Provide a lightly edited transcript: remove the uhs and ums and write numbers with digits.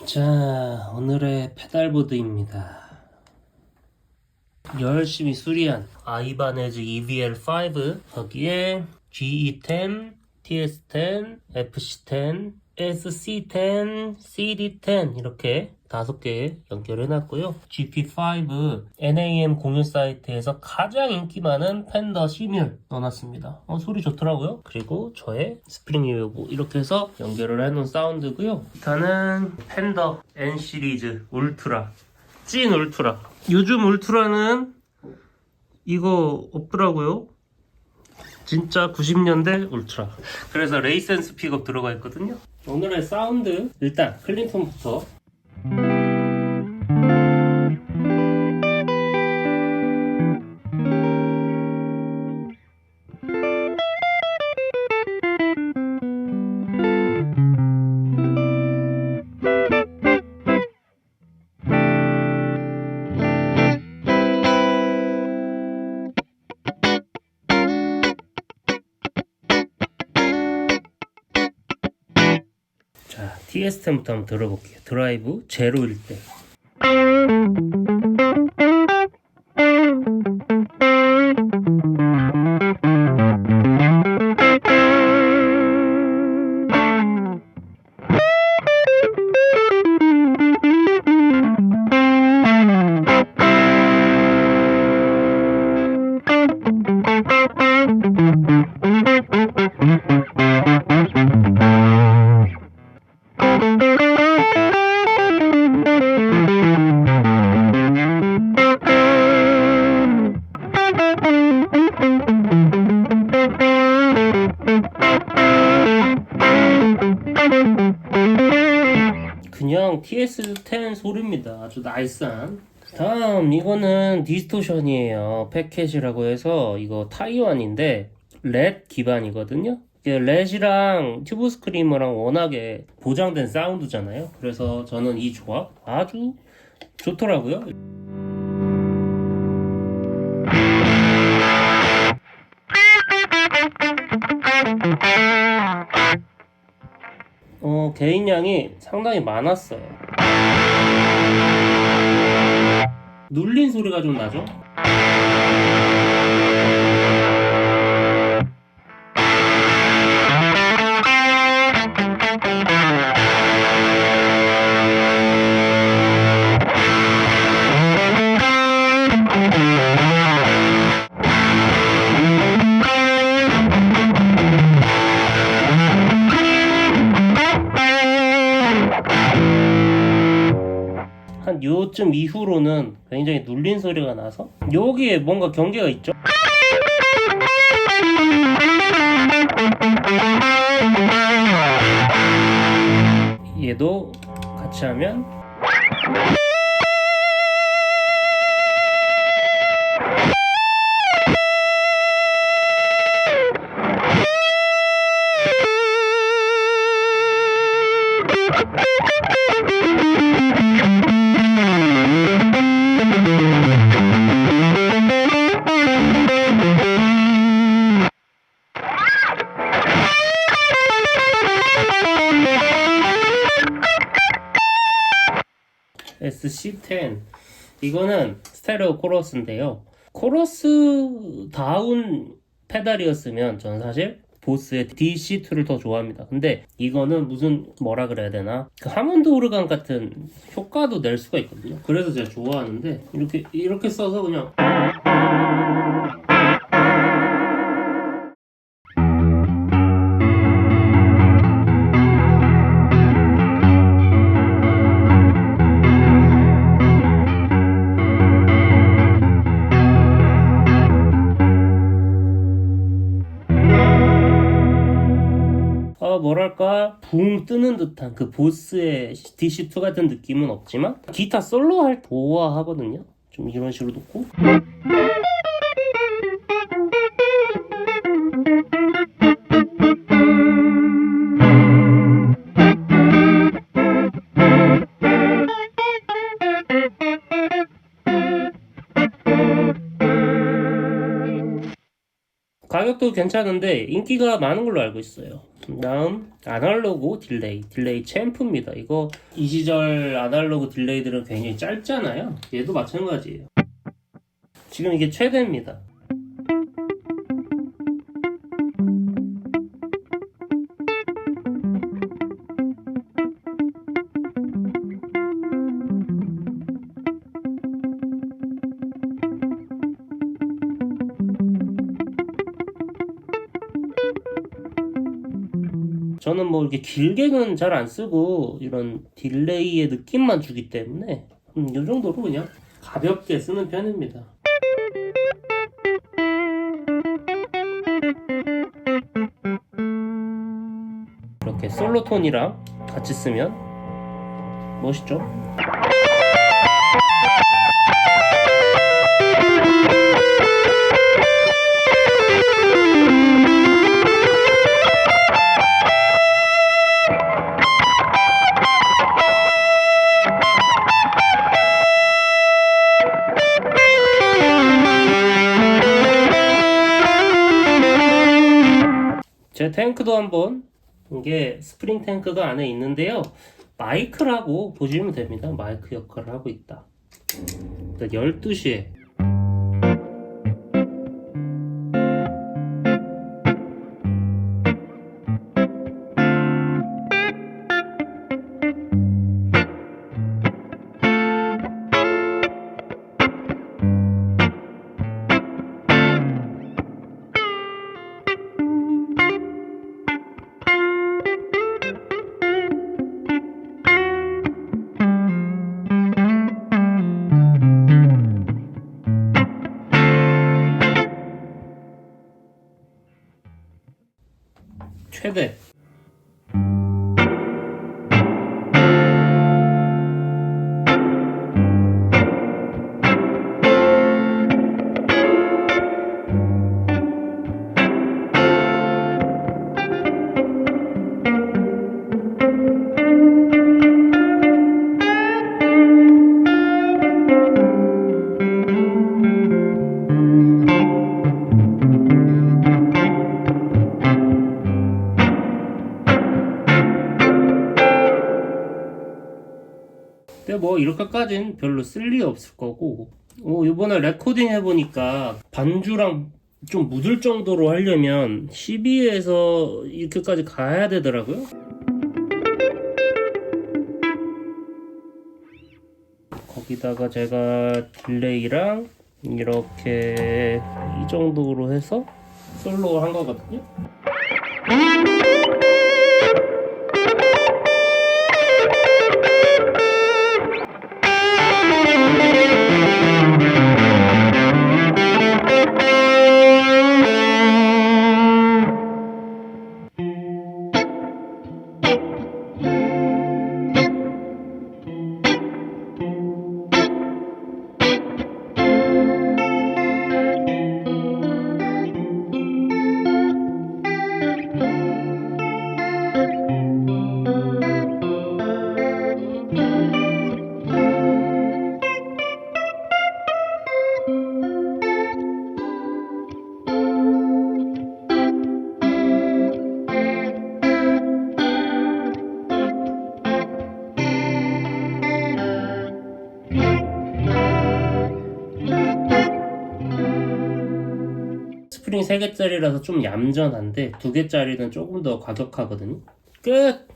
자, 오늘의 페달보드입니다. 열심히 수리한 아이바네즈 EVL5, 거기에 GE10, TS10, FC10, SC10, CD10 이렇게 5개 연결해놨고요. GP5 NAM 공유 사이트에서 가장 인기 많은 펜더 시뮬 넣어놨습니다. 소리 좋더라고요. 그리고 저의 스프링 요구 이렇게 해서 연결을 해놓은 사운드고요. 기타는 펜더 N 시리즈 울트라, 찐 울트라. 요즘 울트라는 이거 없더라고요. 진짜 90년대 울트라. 그래서 레이센스 픽업 들어가 있거든요. 오늘의 사운드, 일단 클린톤부터. 자, TS10부터 한번 들어볼게요. 드라이브 제로일 때. 그냥 TS10 소리입니다. 아주 나이스한. 다음 이거는 디스토션이에요. 패켓이라고 해서 이거 타이완인데 렛 기반이거든요. 렛이랑 튜브 스크리머랑 워낙에 보장된 사운드잖아요. 그래서 저는 이 조합 아주 좋더라고요. 개인량이 상당히 많았어요. 눌린 소리가 좀 나죠? 한 요쯤 이후로는 굉장히 눌린 소리가 나서 여기에 뭔가 경계가 있죠? 얘도 같이 하면 SC10 이거는 스테레오 코러스인데요. 코러스 다운 페달이었으면 저는 사실 보스의 DC2를 더 좋아합니다. 근데 이거는 무슨 뭐라 그래야 되나, 그 하몬드 오르간 같은 효과도 낼 수가 있거든요. 그래서 제가 좋아하는데 이렇게 써서 그냥 뭐랄까 붕 뜨는 듯한 그 보스의 DC2 같은 느낌은 없지만 기타 솔로 할 때 좋아하거든요. 좀 이런 식으로 놓고 가격도 괜찮은데 인기가 많은 걸로 알고 있어요. 다음 아날로그 딜레이 챔프입니다. 이거 이 시절 아날로그 딜레이들은 굉장히 짧잖아요. 얘도 마찬가지예요. 지금 이게 최대입니다. 저는 뭐 이렇게 길게는 잘 안 쓰고 이런 딜레이의 느낌만 주기 때문에 이 정도로 그냥 가볍게 쓰는 편입니다. 이렇게 솔로톤이랑 같이 쓰면 멋있죠? 제 탱크도 한번, 이게 스프링 탱크가 안에 있는데요, 마이크라고 보시면 됩니다. 마이크 역할을 하고 있다. 12시에 최대. 근데 뭐 이렇게까지는 별로 쓸 일 없을 거고, 이번에 레코딩 해보니까 반주랑 좀 묻을 정도로 하려면 12에서 이렇게까지 가야 되더라고요. 거기다가 제가 딜레이랑 이렇게 이 정도로 해서 솔로 한 거거든요. 스프링 3개짜리라서 좀 얌전한데 2개짜리는 조금 더 과격하거든요. 끝!